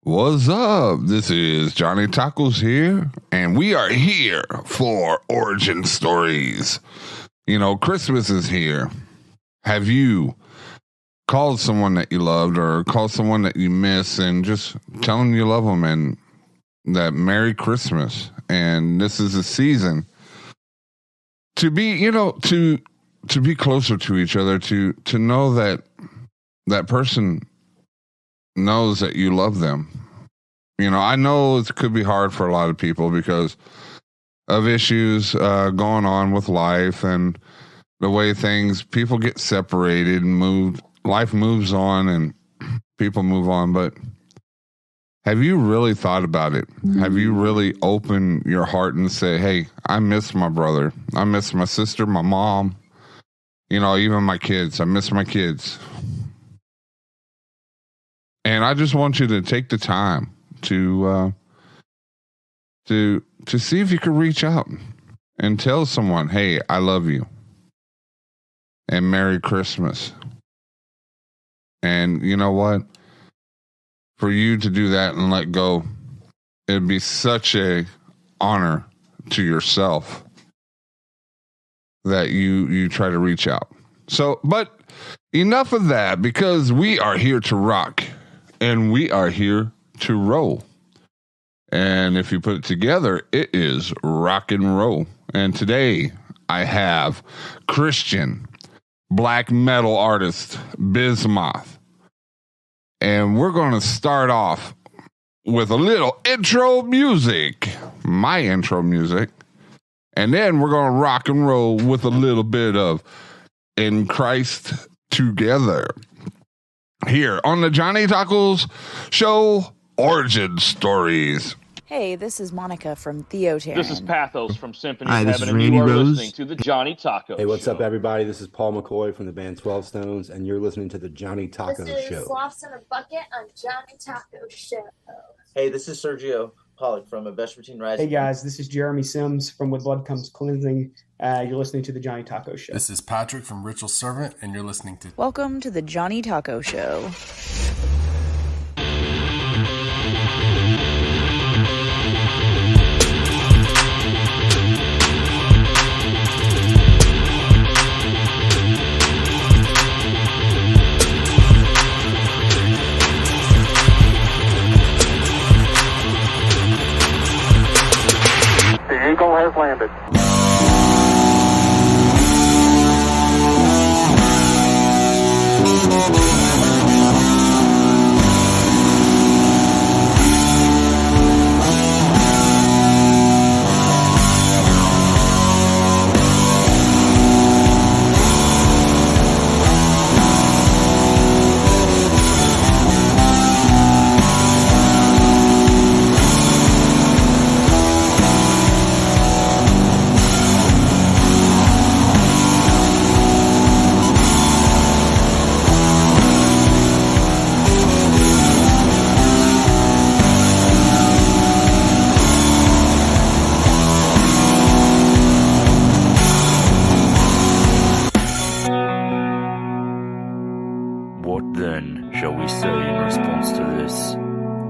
What's up? This is Johnny Tacos here, and we are here for origin stories. You know, Christmas is here. Have you called someone that you loved or called someone that you miss and just tell them you love them and that Merry Christmas? And this is a season to be, to be closer to each other, to know that that person knows that you love them. You know, I know it could be hard for a lot of people because of issues going on with life and the way people get separated and moved. Life moves on and people move on. But have you really thought about it? Have you really opened your heart and say, hey, I miss my brother. I miss my sister, my mom, even my kids. I miss my kids. And I just want you to take the time to see if you can reach out and tell someone, hey, I love you and Merry Christmas. And you know what? For you to do that and let go, it'd be such a honor to yourself that you try to reach out. So, but enough of that, because we are here to rock. And we are here to roll. And if you put it together, it is rock and roll. And today I have Christian black metal artist Bismoth. And we're going to start off with a little intro music, my intro music. And then we're going to rock and roll with a little bit of In Christ Together. Here on the Johnny Tacos Show, Origin Stories. Hey, this is Monica from Theoterran. This is Pathos from Symphony Hi, of this Heaven, is and Randy you are Rose. listening to the Johnny Tacos Hey, what's Show. up, everybody? This is Paul McCoy from the band 12 Stones, and you're listening to the Johnny Taco This is Show. Sloths in a Bucket on Johnny Taco Show. Hey, this is Sergio Pollock from A Vespertine Rising. Hey guys, this is Jeremy Sims from With Blood Comes Cleansing. You're listening to the Johnny Taco Show. This is Patrick from Ritual Servant, and you're listening to... Welcome to the Johnny Taco Show. The Eagle has landed.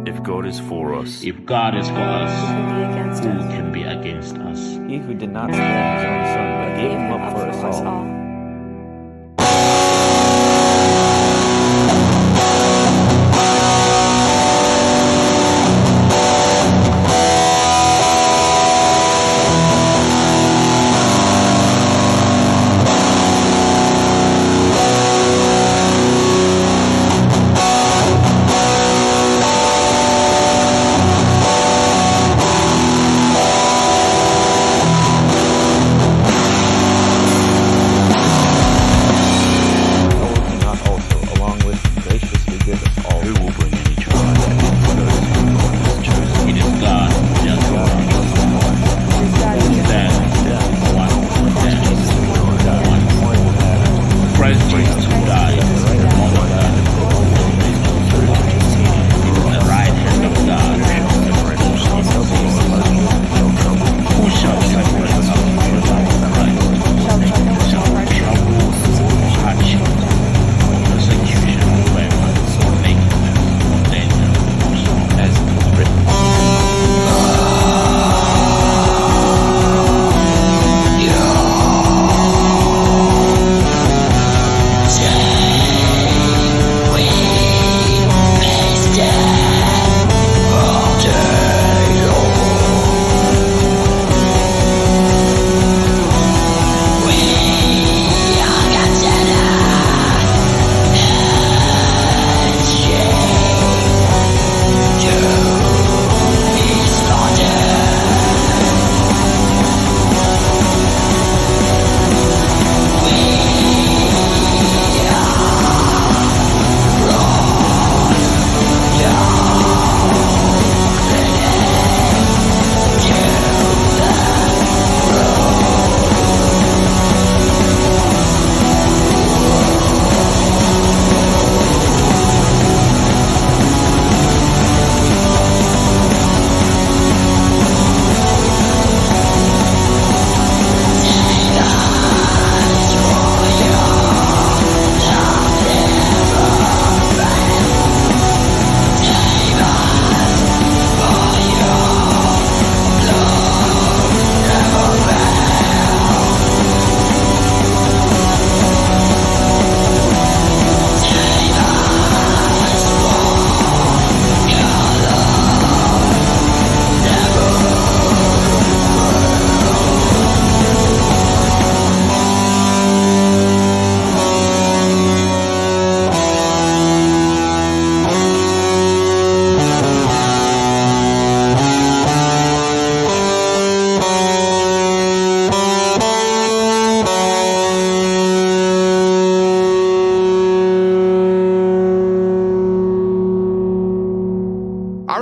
If God is for us, Who who can be against us? He who did not spare his own son, but gave him up for us all.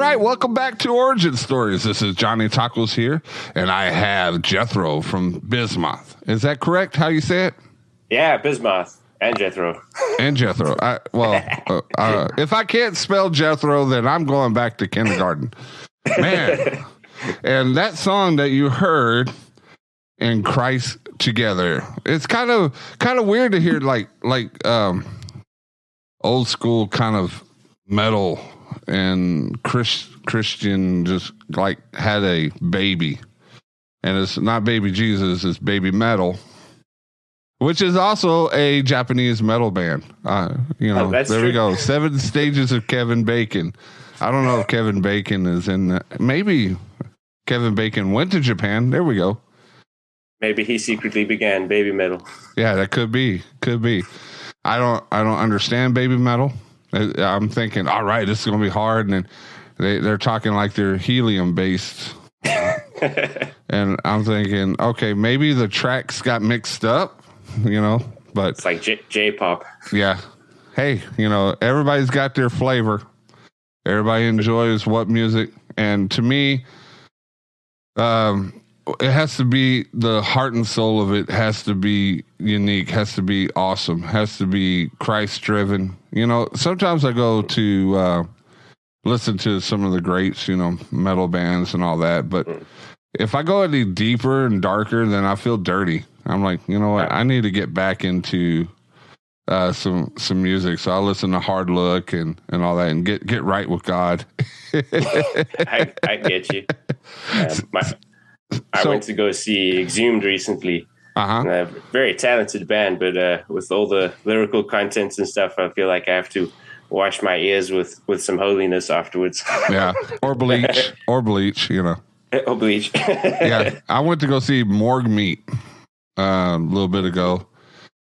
right, welcome back to Origin Stories. This is Johnny Tacos here, and I have Jethro from Bismoth. Is that correct? How you say it? Yeah, Bismoth and Jethro. And Jethro. If I can't spell Jethro, then I'm going back to kindergarten. Man, and that song that you heard in Christ Together, it's kind of weird to hear like old school kind of metal, and Christian just like had a baby, and it's not baby Jesus, it's baby metal, which is also a Japanese metal band. There true. we go. 7 Stages of Kevin Bacon. I don't know if Kevin Bacon is in maybe Kevin Bacon went to Japan. There we go. Maybe he secretly began baby metal. Yeah, that could be. I don't understand baby metal. I'm thinking, all right, this is going to be hard. And then they're talking like they're helium based. And I'm thinking, okay, maybe the tracks got mixed up, but it's like J-pop. Yeah. Hey, everybody's got their flavor. Everybody enjoys what music. And to me, it has to be the heart and soul of it has to be unique, has to be awesome, has to be Christ driven. Sometimes I go to listen to some of the greats, metal bands and all that. But if I go any deeper and darker, then I feel dirty. I'm like, you know what? I need to get back into some music. So I listen to Hard Look and all that and get right with God. I get you. I went to go see Exhumed recently. A very talented band, but with all the lyrical contents and stuff, I feel like I have to wash my ears with some holiness afterwards. Yeah, or bleach, Or bleach. Yeah, I went to go see Morgue Meat a little bit ago.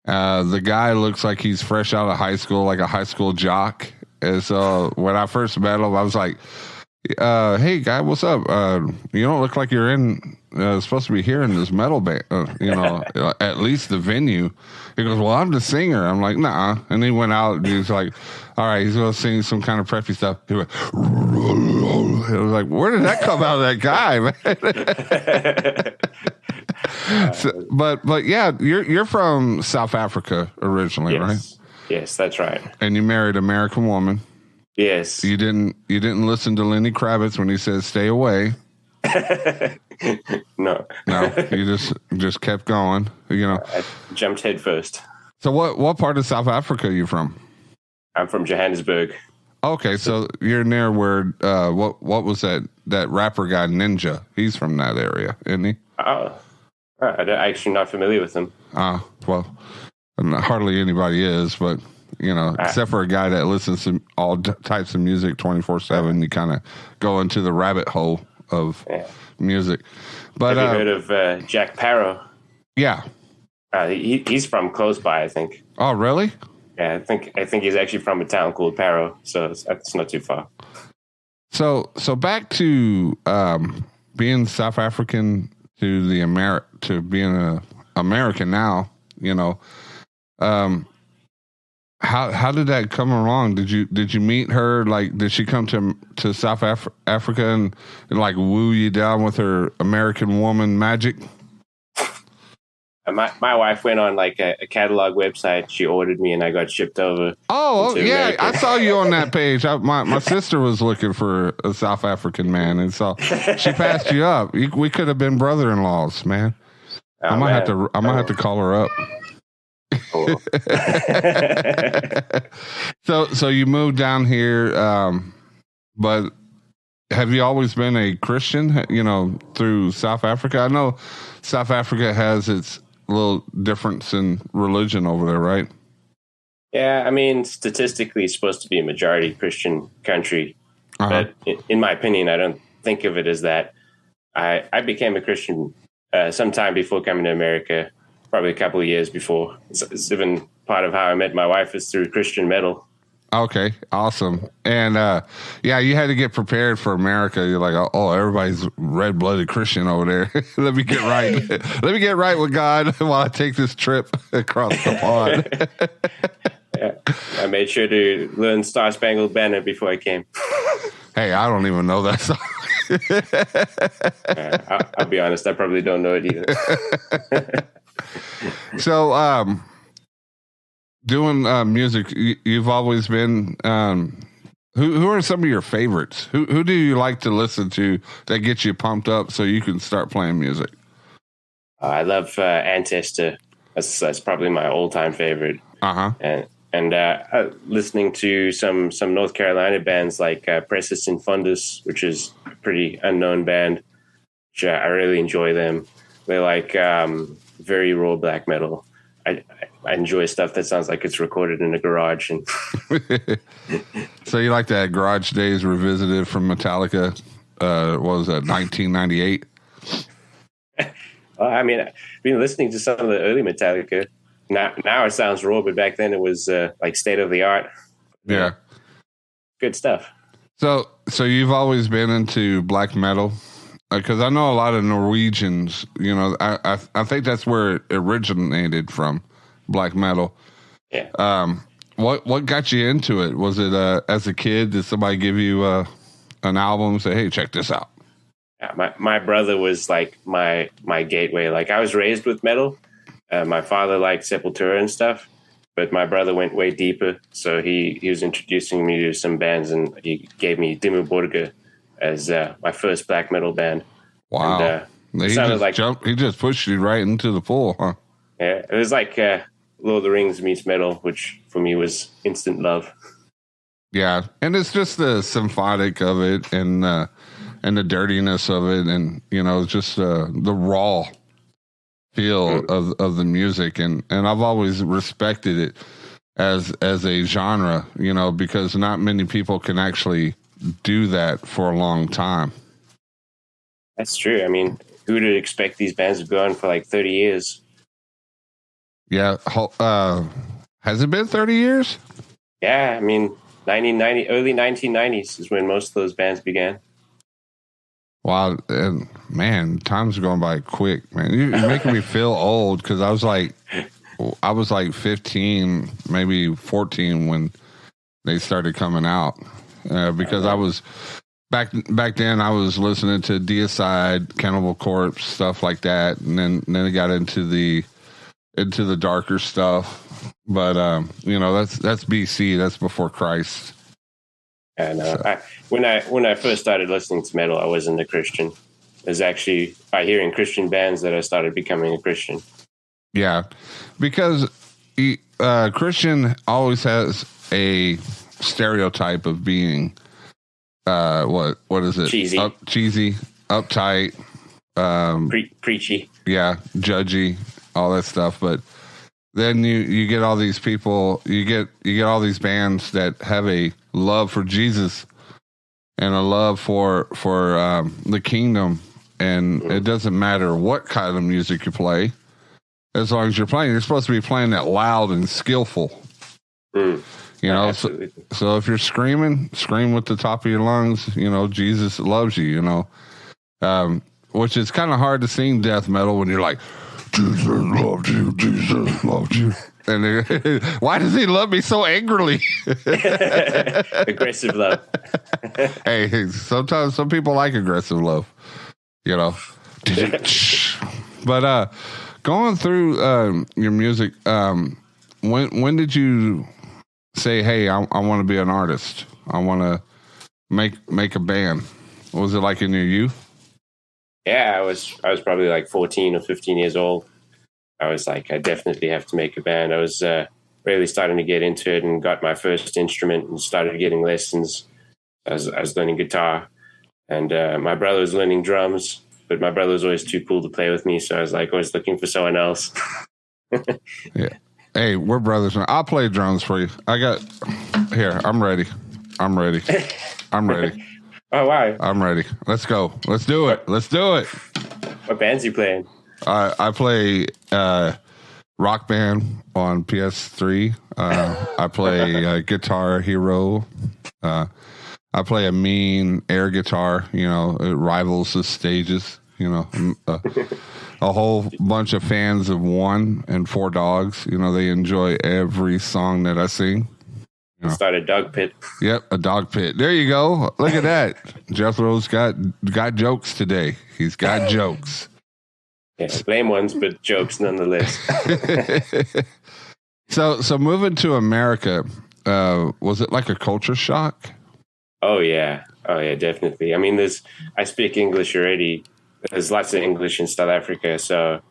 The guy looks like he's fresh out of high school, like a high school jock. And so when I first met him, I was like, hey guy, what's up? You don't look like you're supposed to be here in this metal band, at least the venue. He goes, well, I'm the singer. I'm like, nah. And he went out and he's like, all right, he's going to sing some kind of preppy stuff. He went, I was like, where did that come out of that guy, man? But yeah, you're from South Africa originally, yes. Right? Yes, that's right. And you married an American woman. Yes. You didn't listen to Lenny Kravitz when he said stay away. No, you just kept going. I jumped head first. So what part of South Africa are you from? I'm from Johannesburg. Okay, so you're near where what was that rapper guy Ninja? He's from that area, isn't he? Oh, I'm actually not familiar with him. Well, hardly anybody is, but except for a guy that listens to all types of music 24/7, you kind of go into the rabbit hole of music. But have you heard of Jack Parrow? Yeah, he's from close by, I think. Oh, really? Yeah, I think he's actually from a town called Parrow, so it's not too far. So back to being South African to being an American now. How did that come along? Did you meet her? Like, did she come to South Africa and like woo you down with her American woman magic? My wife went on like a catalog website. She ordered me, and I got shipped over. Oh yeah, America. I saw you on that page. My sister was looking for a South African man, and so she passed you up. We could have been brother-in-laws, man. I might have to call her up. Cool. So you moved down here, but have you always been a Christian? Through South Africa. I know South Africa has its little difference in religion over there, right? Yeah, I mean, statistically, it's supposed to be a majority Christian country, but in my opinion, I don't think of it as that. I became a Christian sometime before coming to America. Probably a couple of years before. It's even part of how I met my wife is through Christian metal. Okay, awesome. And you had to get prepared for America. You're like, oh, everybody's red-blooded Christian over there. Let me get right. Let me get right with God while I take this trip across the pond. Yeah, I made sure to learn Star Spangled Banner before I came. Hey, I don't even know that song. I'll be honest, I probably don't know it either. So, doing music, you've always been. Who are some of your favorites? Who do you like to listen to that gets you pumped up so you can start playing music? I love Ancestor. That's probably my all-time favorite. And listening to some North Carolina bands like Pressus Infundus, which is a pretty unknown band, which I really enjoy them. They're like very raw black metal. I enjoy stuff that sounds like it's recorded in a garage. And So you like that Garage Days Revisited from Metallica? What was that, 1998? I mean, I've been listening to some of the early Metallica. Now it sounds raw, but back then it was like state of the art. Yeah. Good stuff. So you've always been into black metal? Because I know a lot of Norwegians, you know, I think that's where it originated from, black metal. Yeah. What got you into it? Was it as a kid? Did somebody give you an album and say, hey, check this out? Yeah, my brother was like my gateway. Like I was raised with metal. My father liked Sepultura and stuff, but my brother went way deeper. So he was introducing me to some bands, and he gave me Dimmu Borgir as my first black metal band. Wow. And, he just pushed you right into the pool, huh? Yeah, it was like Lord of the Rings meets metal, which for me was instant love. Yeah, and it's just the symphonic of it and the dirtiness of it, and you know, just the raw feel of the music, and I've always respected it as a genre, you know, because not many people can actually do that for a long time. That's true. I mean, who would expect these bands to go on for like 30 years? Yeah. Has it been 30 years? Yeah, I mean, early 1990s is when most of those bands began. Wow, and man, time's going by quick, man. You're making me feel old because I was like 15, maybe 14 when they started coming out. Because I was back then, I was listening to Deicide, Cannibal Corpse, stuff like that, and then it got into the darker stuff. But you know, that's BC, that's before Christ. And when I first started listening to metal, I wasn't a Christian. It was actually by hearing Christian bands that I started becoming a Christian. Yeah, because Christian always has a stereotype of being what is it? Cheesy, uptight, preachy. Yeah, judgy, all that stuff. But then you get all these people, you get all these bands that have a love for Jesus and a love for the kingdom, and it doesn't matter what kind of music you play, as long as you're playing. You're supposed to be playing that loud and skillful. You know, so if you're scream with the top of your lungs. You know, Jesus loves you. You know, which is kind of hard to sing death metal when you're like, Jesus loved you, Jesus loved you. And why does he love me so angrily? Aggressive love. Hey, sometimes some people like aggressive love, you know. But going through your music, when did you say, hey, I want to be an artist? I want to make a band. What was it like in your youth? Yeah, I was probably like 14 or 15 years old. I was like, I definitely have to make a band. I was really starting to get into it and got my first instrument and started getting lessons. I was learning guitar, and my brother was learning drums, but my brother was always too cool to play with me, so I was like always looking for someone else. Yeah. Hey, we're brothers. I'll play drums for you. I'm ready. Oh, wow. I'm ready. Let's go. Let's do it. What band's you playing? I play Rock Band on PS3. I play Guitar Hero. I play a mean air guitar. You know, it rivals the stages. You know, a whole bunch of fans of One and Four Dogs. You know, they enjoy every song that I sing. Start a dog pit. Yep, a dog pit. There you go. Look at that. Jethro's got jokes today. He's got jokes. Yeah, lame ones, but jokes nonetheless. So moving to America, was it like a culture shock? Oh yeah, definitely. I mean, I speak English already. There's lots of English in South Africa, so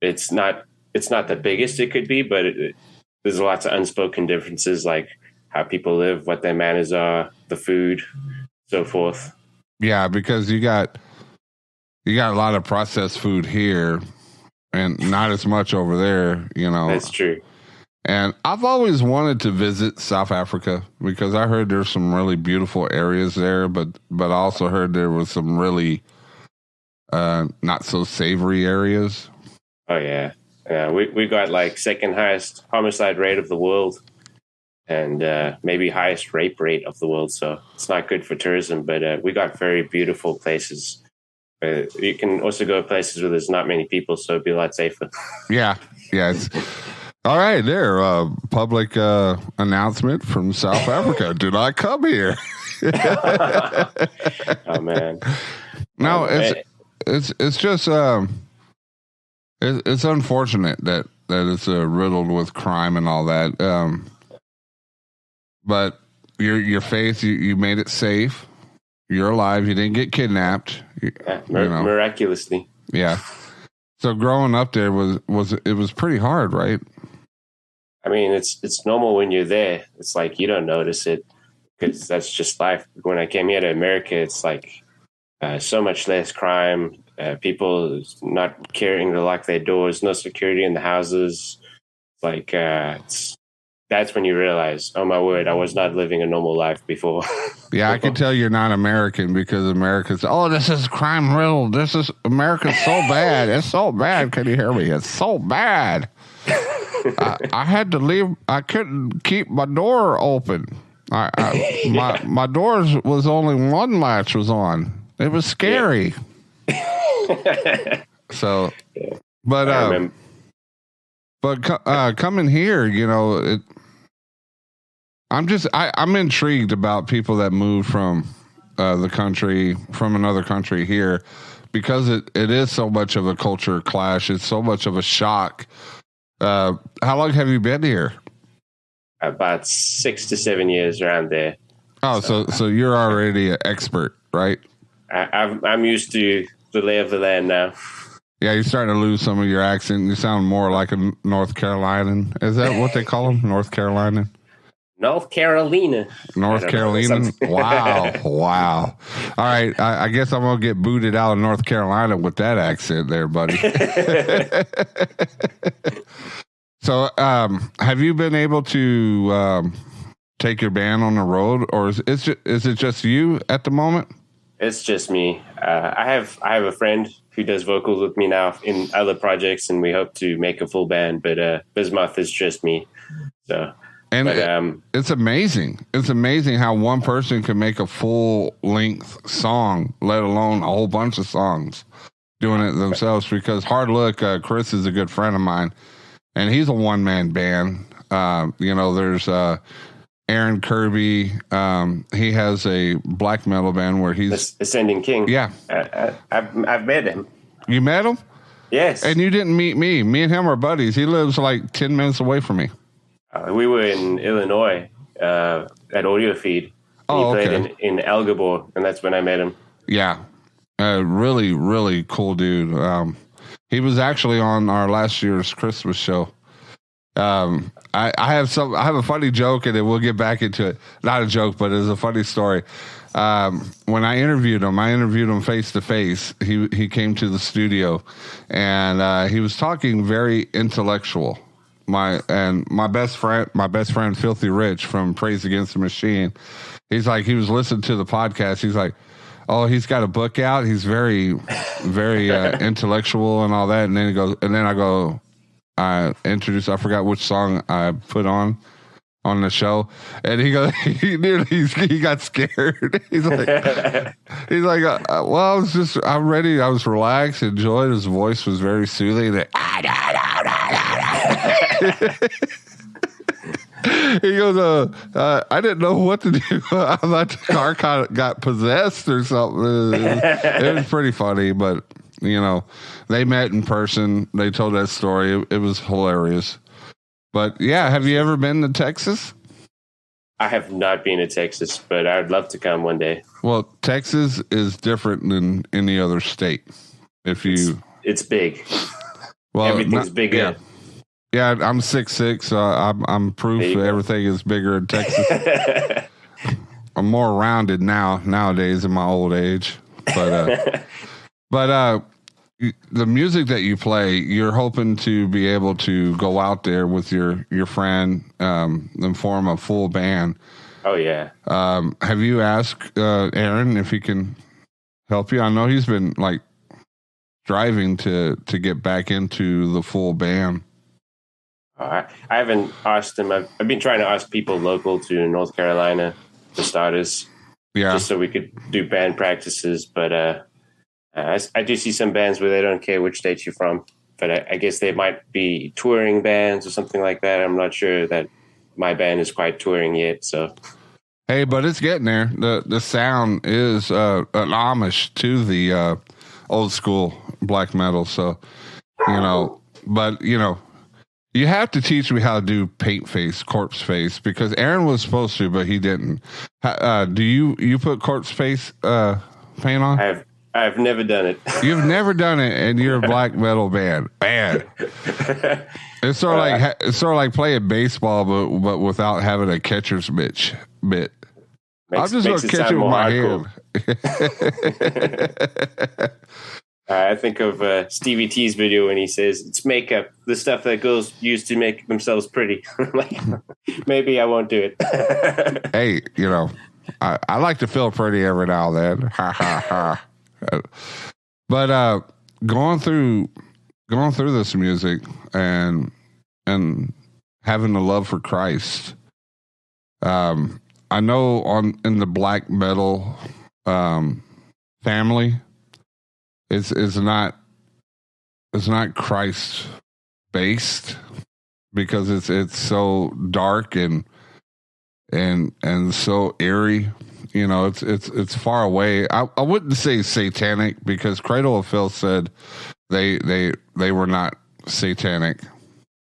it's not the biggest it could be, but there's lots of unspoken differences, like how people live, what their manners are, the food, so forth. Yeah, because you got a lot of processed food here and not as much over there, That's true. And I've always wanted to visit South Africa because I heard there's some really beautiful areas there, but I also heard there was some really not so savory areas. Oh yeah. We got like second highest homicide rate of the world, and maybe highest rape rate of the world. So it's not good for tourism, but we got very beautiful places. You can also go places where there's not many people, so it'd be a lot safer. Yeah. It's, all right, there. Public announcement from South Africa. Do not come here. Oh man. No, it's just it's unfortunate that it's riddled with crime and all that. But your faith, you made it safe. You're alive. You didn't get kidnapped. Miraculously. Yeah. So growing up there was pretty hard, right? I mean, it's normal when you're there. It's like you don't notice it because that's just life. When I came here to America, it's like so much less crime. People not caring to lock their doors. No security in the houses. Like that's when you realize, oh my word, I was not living a normal life before. Yeah, I can tell you're not American because America's, this is crime riddled. America's so bad. It's so bad. Can you hear me? It's so bad. I had to leave. I couldn't keep my door open. My doors was only one latch was on. It was scary. Yeah. So, but coming here, I'm intrigued about people that moved from another country here, because it is so much of a culture clash. It's so much of a shock. How long have you been here? About 6 to 7 years, around there. Oh, so you're already an expert, right? I'm used to the lay of the land now. Yeah, you're starting to lose some of your accent. You sound more like a North Carolinian. Is that what they call them? North Carolinian? North Carolina. North Carolina. Wow. All right. I guess I'm going to get booted out of North Carolina with that accent there, buddy. So, have you been able to take your band on the road, or is it just you at the moment? It's just me. I have a friend who does vocals with me now in other projects, and we hope to make a full band. But Bismoth is just me. So. And it's amazing. It's amazing how one person can make a full-length song, let alone a whole bunch of songs, doing it themselves. Because Hard Look, Chris is a good friend of mine, and he's a one-man band. There's Aaron Kirby. He has a black metal band where he's Ascending King. Yeah, I've met him. You met him? Yes. And you didn't meet me. Me and him are buddies. He lives like 10 minutes away from me. We were in Illinois at Audio Feed. He played in Algebor, and that's when I met him. Yeah. Really, really cool dude. He was actually on our last year's Christmas show. I have a funny joke, and then we'll get back into it. Not a joke, but it's a funny story. When I interviewed him face to face. He came to the studio, and he was talking very intellectual. My best friend Filthy Rich from Praise Against the Machine, he was listening to the podcast. He's like, oh, he's got a book out. He's very, very intellectual and all that. And then he goes, and then I forgot which song I put on the show, and he goes, he got scared. He's like, well, I'm ready. I was relaxed, enjoyed. His voice was very soothing. He goes, I didn't know what to do. I thought the car got possessed or something. It was pretty funny, but they met in person. They told that story. It was hilarious. But yeah, have you ever been to Texas? I have not been to Texas, but I would love to come one day. Well, Texas is different than any other state. It's big. Well, everything's bigger. Yeah. Yeah, I'm 6'6", so I'm proof that everything is bigger in Texas. I'm more rounded nowadays in my old age, but the music that you play, you're hoping to be able to go out there with your friend and form a full band. Oh yeah. Have you asked Aaron if he can help you? I know he's been like striving to get back into the full band. I haven't asked him. I've been trying to ask people local to North Carolina, for starters, just so we could do band practices. But I do see some bands where they don't care which state you're from, but I guess they might be touring bands or something like that. I'm not sure that my band is quite touring yet. So, hey, but it's getting there. The sound is an homage to the old school black metal. So, but you have to teach me how to do paint face, corpse face, because Aaron was supposed to, but he didn't. Do you put corpse face paint on? I've never done it. You've never done it, and you're a black metal band. Bad. It's sort of like playing baseball, but without having a catcher's mitt. I'm just going to catch it with my hand. I think of Stevie T's video when he says it's makeup, the stuff that girls use to make themselves pretty. Like, maybe I won't do it. Hey, I like to feel pretty every now and then. Ha ha ha. But going through this music and having the love for Christ, I know in the black metal family, it's not Christ based, because it's so dark and so eerie. It's far away. I wouldn't say satanic, because Cradle of Filth said they were not satanic,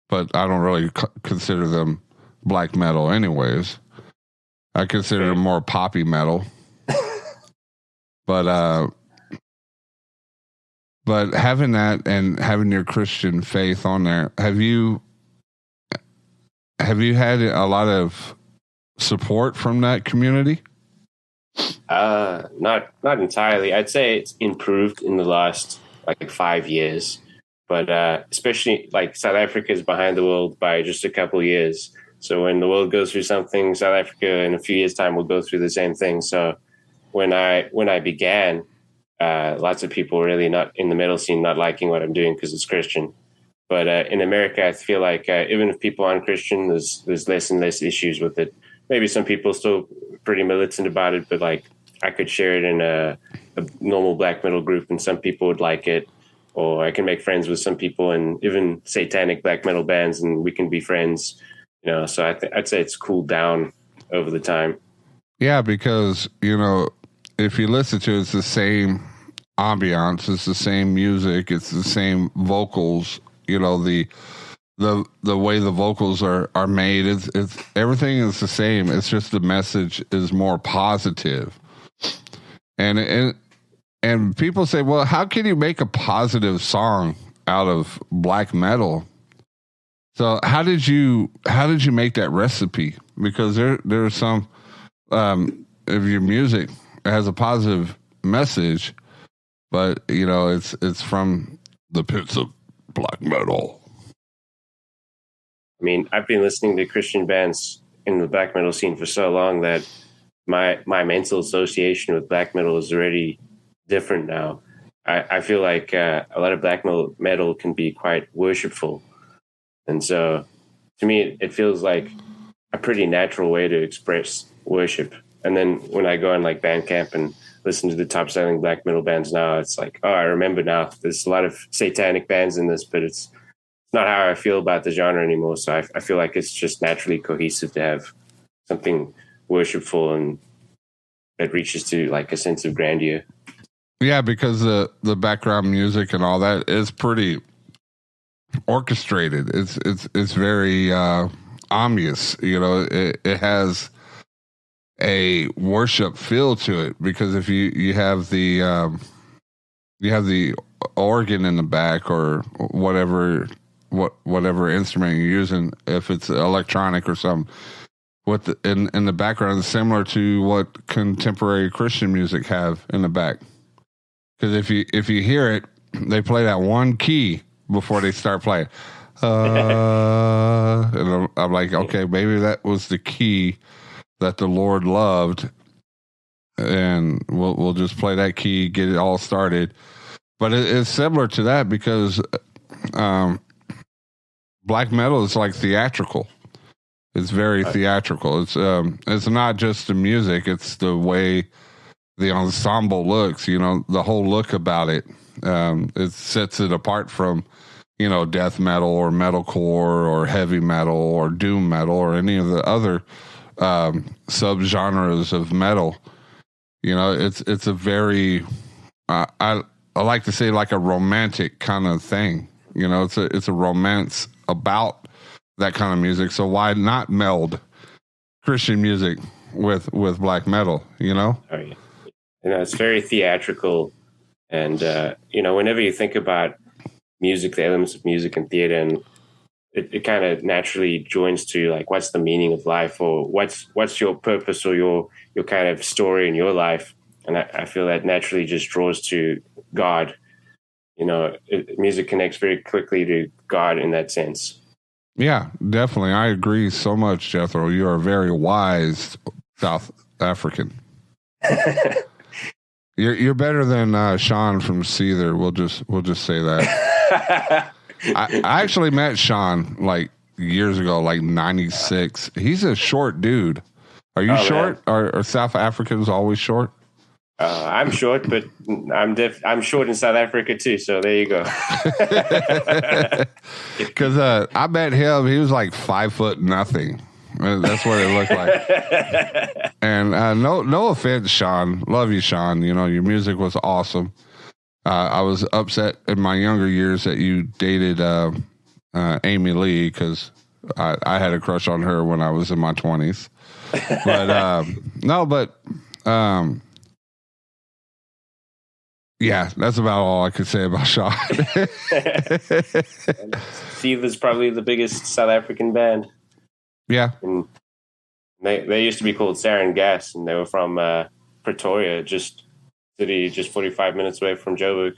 but I don't really consider them black metal anyways. I consider them more poppy metal. But having that and having your Christian faith on there, have you had a lot of support from that community? Not entirely. I'd say it's improved in the last 5 years, but especially South Africa is behind the world by just a couple of years. So when the world goes through something, South Africa in a few years' time will go through the same thing. So when I began, lots of people really not in the metal scene not liking what I'm doing because it's Christian. But in America, I feel like even if people aren't Christian, there's less and less issues with it. Maybe some people are still pretty militant about it, but I could share it in a normal black metal group and some people would like it. Or I can make friends with some people and even satanic black metal bands and we can be friends. So I'd say it's cooled down over the time. Yeah, because, if you listen to it, it's the same ambiance, it's the same music, it's the same vocals, the way the vocals are made, it's everything is the same. It's just the message is more positive. And people say, well, how can you make a positive song out of black metal? So how did you make that recipe? Because there's some of your music has a positive message, but it's from the pits of black metal. I mean, I've been listening to Christian bands in the black metal scene for so long that my mental association with black metal is already different now. I feel like a lot of black metal can be quite worshipful. And so to me, it feels like a pretty natural way to express worship. And then when I go on Bandcamp and listen to the top selling black metal bands now, it's like, oh, I remember now there's a lot of satanic bands in this, but it's not how I feel about the genre anymore. So I feel like it's just naturally cohesive to have something worshipful and that reaches to like a sense of grandeur. Yeah, because the background music and all that is pretty orchestrated. It's very obvious. You know, it has a worship feel to it, because if you have the organ in the back or whatever instrument you're using, if it's electronic or something, in the background is similar to what contemporary Christian music have in the back. Because if you hear it, they play that one key before they start playing. And I'm like, okay, maybe that was the key that the Lord loved, and we'll just play that key, get it all started. But it's similar to that, because black metal is like theatrical. It's very theatrical. It's not just the music; it's the way the ensemble looks. You know, the whole look about it. It sets it apart from, you know, death metal or metalcore or heavy metal or doom metal or any of the other subgenres of metal. You know, it's a very I like to say like a romantic kind of thing. You know, it's a romance about that kind of music. So why not meld Christian music with black metal? You know? Oh yeah, you know, it's very theatrical, and you know, whenever you think about music, the elements of music and theater, and it kind of naturally joins to like, what's the meaning of life, or what's your purpose, or your kind of story in your life. And I feel that naturally just draws to God. You know, music connects very quickly to God in that sense. Yeah, definitely. I agree so much, Jethro. You are a very wise South African. You're better than Sean from Seether. We'll just say that. I actually met Sean like years ago, like 96. He's a short dude. Are you short? Are South Africans always short? I'm short, but I'm short in South Africa too. So there you go. Because I met him. He was like 5 foot nothing. That's what it looked like. And no offense, Sean. Love you, Sean. You know, your music was awesome. I was upset in my younger years that you dated Amy Lee, because I had a crush on her when I was in my 20s. But yeah, that's about all I could say about Sean. Steve is probably the biggest South African band. Yeah. And they used to be called Sarin Gas, and they were from Pretoria, just 45 minutes away from Joburg.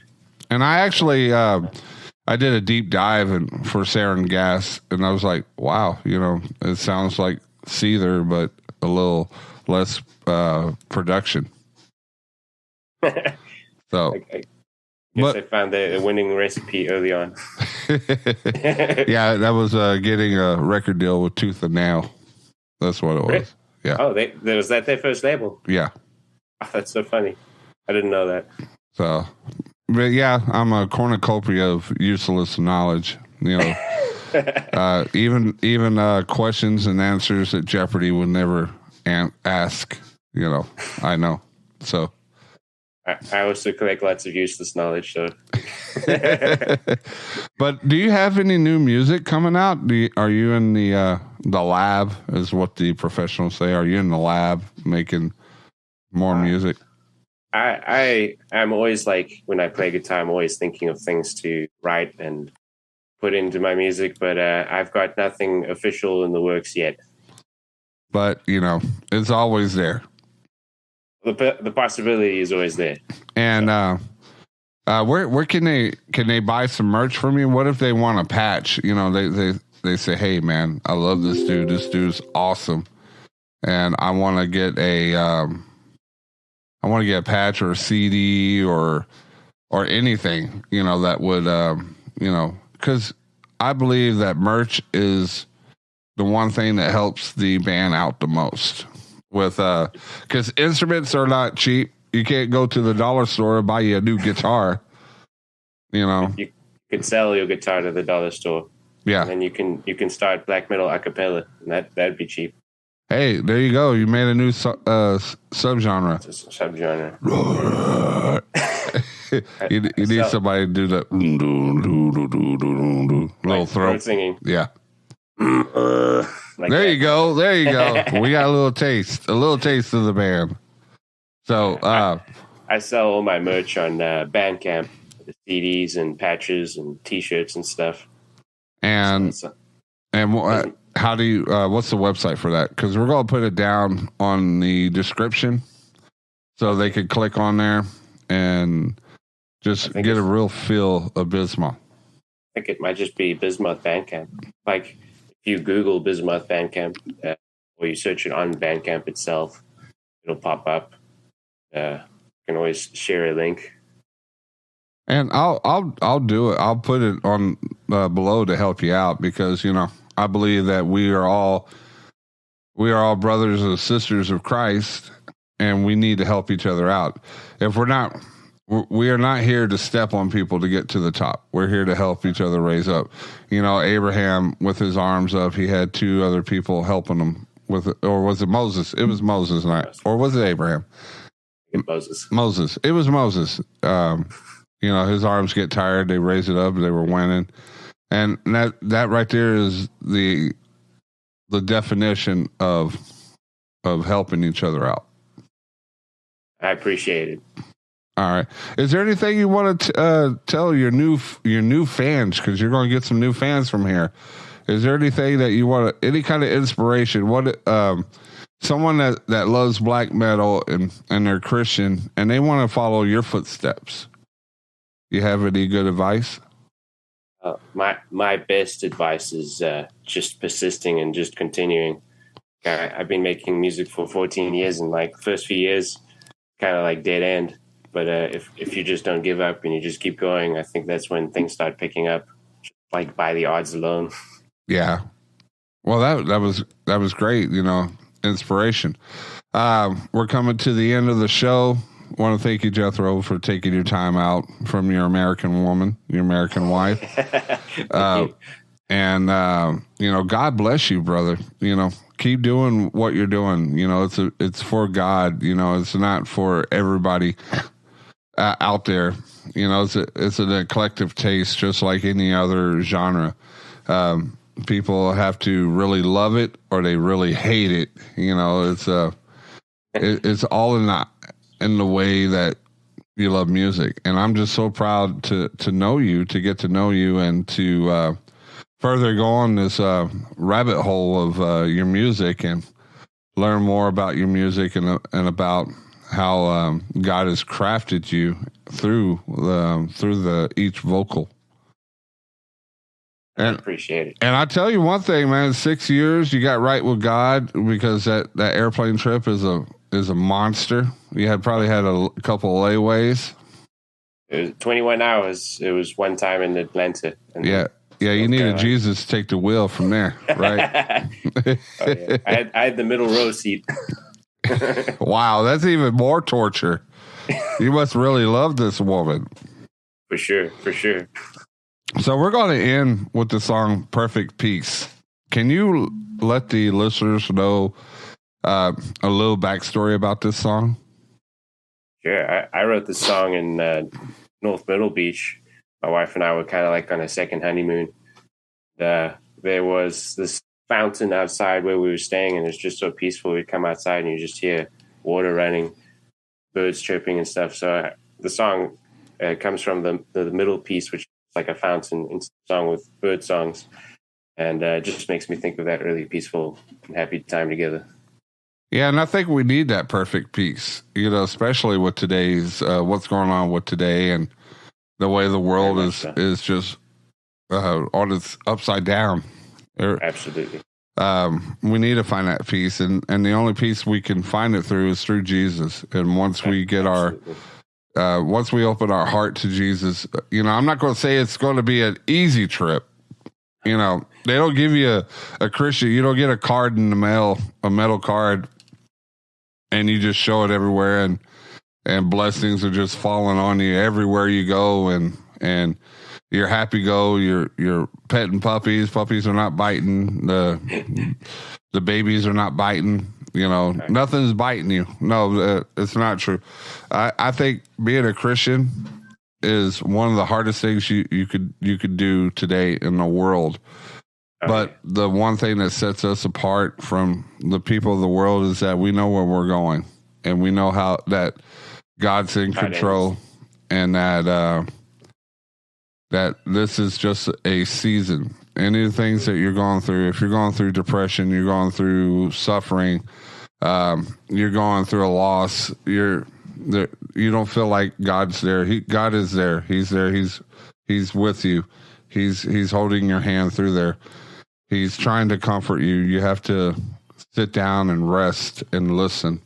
And I actually I did a deep dive for Sarin Gas, and I was like, wow, you know, it sounds like Seether, but a little less production. So, I guess I found the winning recipe early on. Yeah, that was getting a record deal with Tooth and Nail. That's what it was. Really? Yeah. Oh, was that their first label? Yeah. Oh, that's so funny. I didn't know that. So, but yeah, I'm a cornucopia of useless knowledge. You know, even questions and answers that Jeopardy would never ask. You know, I know. So. I also collect lots of useless knowledge. So, but do you have any new music coming out? Are you in the lab? Is what the professionals say. Are you in the lab making more music? I am always like, when I play guitar, I'm always thinking of things to write and put into my music. But I've got nothing official in the works yet. But you know, it's always there. The possibility is always there. And where can they buy some merch from you? What if they want a patch? You know, they say, hey man, I love this dude. This dude's awesome, and I want to get a patch or a CD or anything. You know, that would you know, because I believe that merch is the one thing that helps the band out the most. With because instruments are not cheap. You can't go to the dollar store and buy you a new guitar. You know, you could sell your guitar to the dollar store. Yeah. And then you can start black metal a cappella, and that'd be cheap. Hey, there you go. You made a new subgenre. It's a subgenre. you need somebody to do the little throat singing. Yeah. Like there that. you go. There you go. We got a little taste of the band. So I sell all my merch on Bandcamp, the CDs and patches and T-shirts and stuff. And how do you? What's the website for that? Because we're going to put it down on the description, so they could click on there and just get a real feel of Bismoth. I think it might just be Bismoth Bandcamp. Like if you Google Bismoth Bandcamp, or you search it on Bandcamp itself, it'll pop up. You can always share a link. And I'll do it. I'll put it on below to help you out, because I believe that we are all brothers and sisters of Christ, and we need to help each other out. If we are not here to step on people to get to the top. We're here to help each other raise up. Abraham with his arms up, he had two other people helping him with it. Or was it Moses? It was Moses, or was it Abraham? Moses. It was Moses. His arms get tired. They raise it up. They were winning. And that right there is the definition of helping each other out. I appreciate it. All right. Is there anything you want to tell your new fans? Because you're going to get some new fans from here. Is there anything that you want any kind of inspiration? Someone that loves black metal and they're Christian and they want to follow your footsteps. You have any good advice? My best advice is just persisting and just continuing. I've been making music for 14 years, and like first few years, kind of like dead end. But if you just don't give up and you just keep going, I think that's when things start picking up, like by the odds alone. Yeah. Well, that was great. Inspiration. We're coming to the end of the show. Want to thank you, Jethro, for taking your time out from your American woman, your American wife. And God bless you, brother. Keep doing what you're doing. It's for God. It's not for everybody out there. It's an eclectic taste, just like any other genre. People have to really love it or they really hate it. It's all in the way that you love music. And I'm just so proud to know you, to get to know you, and to further go on this rabbit hole of your music and learn more about your music and about how God has crafted you through each vocal. I appreciate it. And I tell you one thing, man, 6 years you got right with God, because that airplane trip is a monster. You probably had a couple of layaways. It was 21 hours. It was one time in Atlanta. Yeah. You needed Jesus to take the wheel from there, right? Yeah. I had the middle row seat. Wow, that's even more torture. You must really love this woman. For sure. So we're going to end with the song Perfect Peace. Can you let the listeners know a little backstory about this song? Sure. I wrote this song in North Myrtle Beach. My wife and I were kind of like on a second honeymoon. There was this fountain outside where we were staying, and it was just so peaceful. We'd come outside and you just hear water running, birds chirping and stuff. So the song comes from the middle piece, which is like a fountain song with bird songs. And it just makes me think of that really peaceful and happy time together. Yeah, and I think we need that perfect peace, especially with today's, what's going on with today and the way the world is just on its upside down. Absolutely. We need to find that peace, and the only peace we can find it through is through Jesus. And once we get once we open our heart to Jesus, I'm not going to say it's going to be an easy trip. They don't give you a Christian. You don't get a card in the mail, a metal card, and you just show it everywhere, and blessings are just falling on you everywhere you go. And you're happy go. You're petting puppies. Puppies are not biting. The babies are not biting. Nothing's biting you. No, it's not true. I think being a Christian is one of the hardest things you could do today in the world. But the one thing that sets us apart from the people of the world is that we know where we're going, and we know how that God's in control, and that this is just a season. Any of the things that you're going through, if you're going through depression, you're going through suffering, you're going through a loss, you don't feel like God's there. God is there. He's there. He's with you. He's holding your hand through there. He's trying to comfort you. You have to sit down and rest and listen.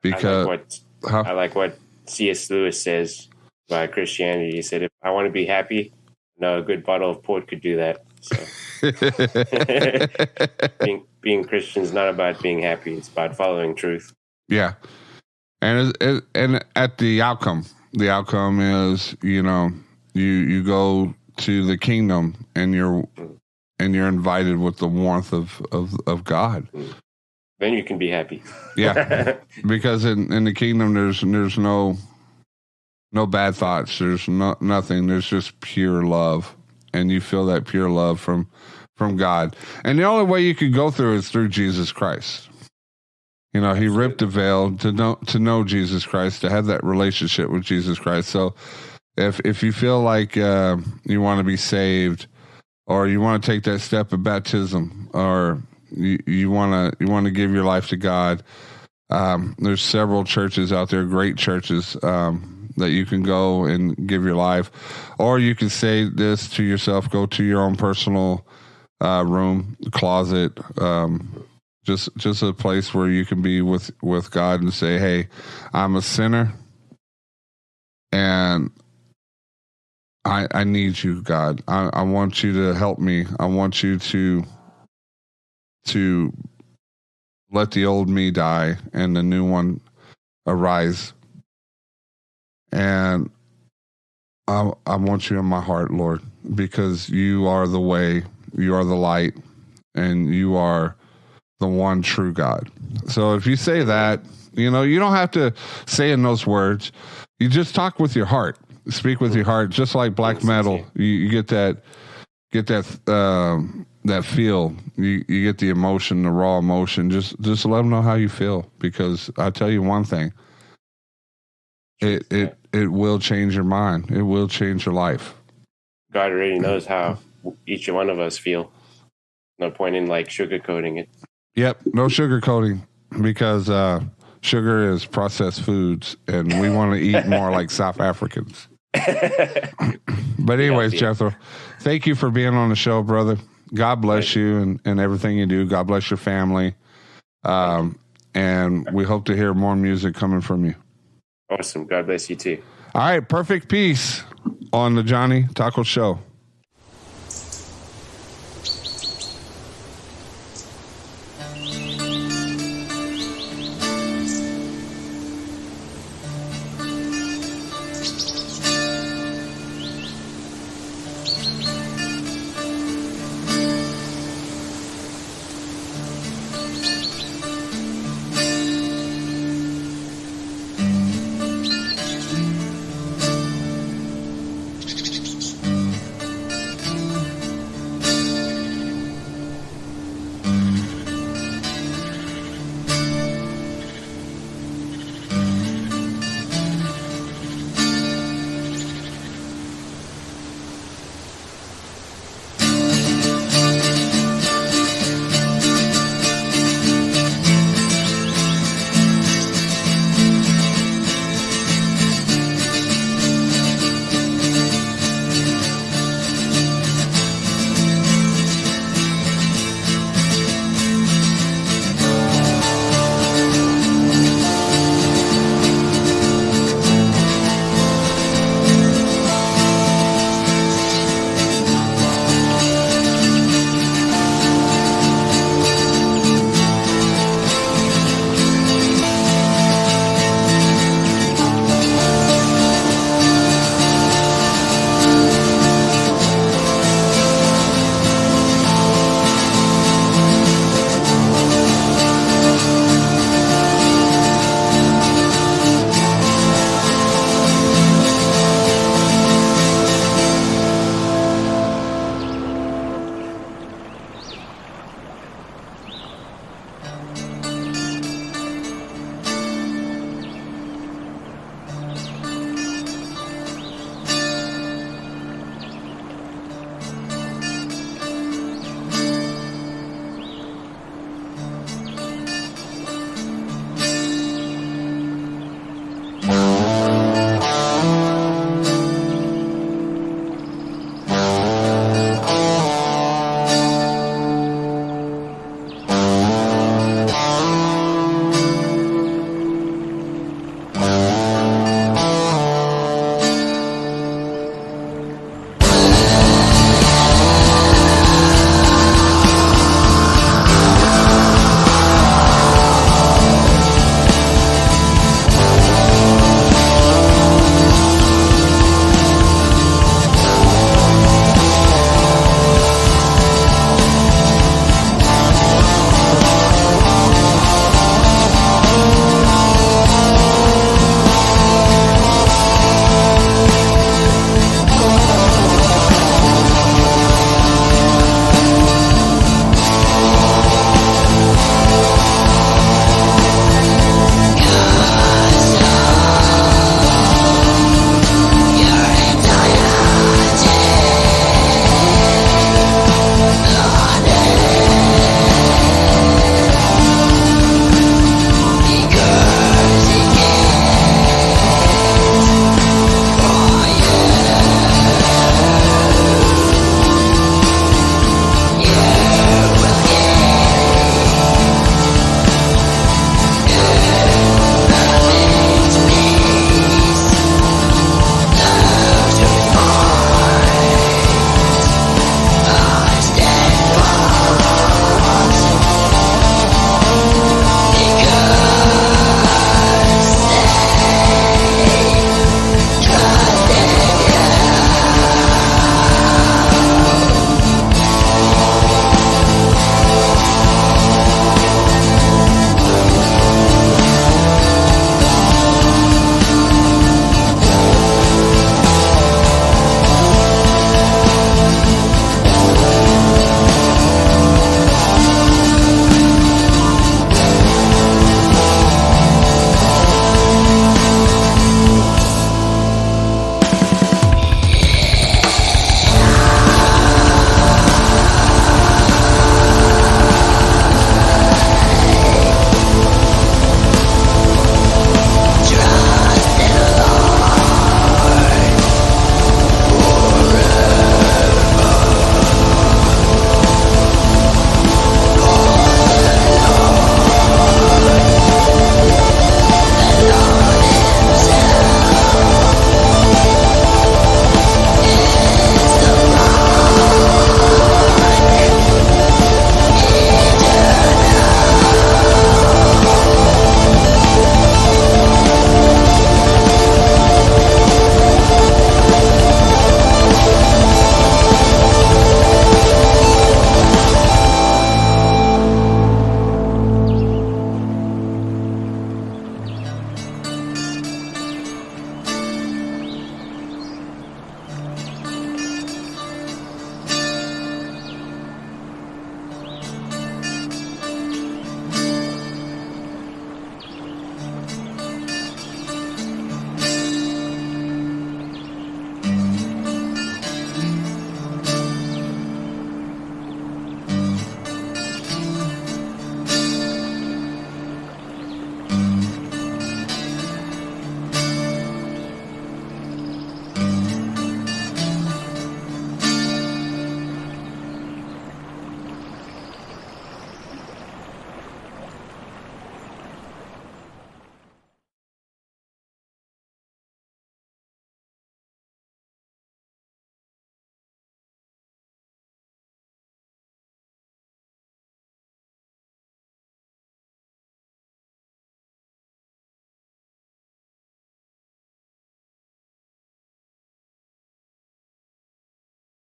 Because I like what C.S. Lewis says about Christianity. He said, if I want to be happy, a good bottle of port could do that. So being Christian is not about being happy. It's about following truth. Yeah. And at the outcome is, you go to the kingdom and you're invited with the warmth of God. Then you can be happy. Yeah. Because in the kingdom, there's no bad thoughts. There's nothing. There's just pure love. And you feel that pure love from God. And the only way you could go through is through Jesus Christ. He ripped the veil to know Jesus Christ, to have that relationship with Jesus Christ. So if you feel like you want to be saved, or you want to take that step of baptism, or you want to give your life to God, there's several churches out there, great churches, that you can go and give your life. Or you can say this to yourself, go to your own personal room, closet, just a place where you can be with God and say, hey, I'm a sinner and I need you, God. I want you to help me. I want you to let the old me die and the new one arise. And I want you in my heart, Lord, because you are the way, you are the light, and you are the one true God. So if you say that, you don't have to say in those words. You just talk with your heart. Speak with your heart, just like black metal. You get that feel. You get the emotion, the raw emotion. Just let them know how you feel, because I tell you one thing. It will change your mind. It will change your life. God already knows how each one of us feel. No point in sugarcoating it. Yep, no sugarcoating, because sugar is processed foods, and we want to eat more like South Africans. But anyways, Jethro, thank you for being on the show, brother. God bless you and everything you do. God bless your family. And we hope to hear more music coming from you. Awesome. God bless you too. All right. Perfect Peace on the Johnny Taco Show.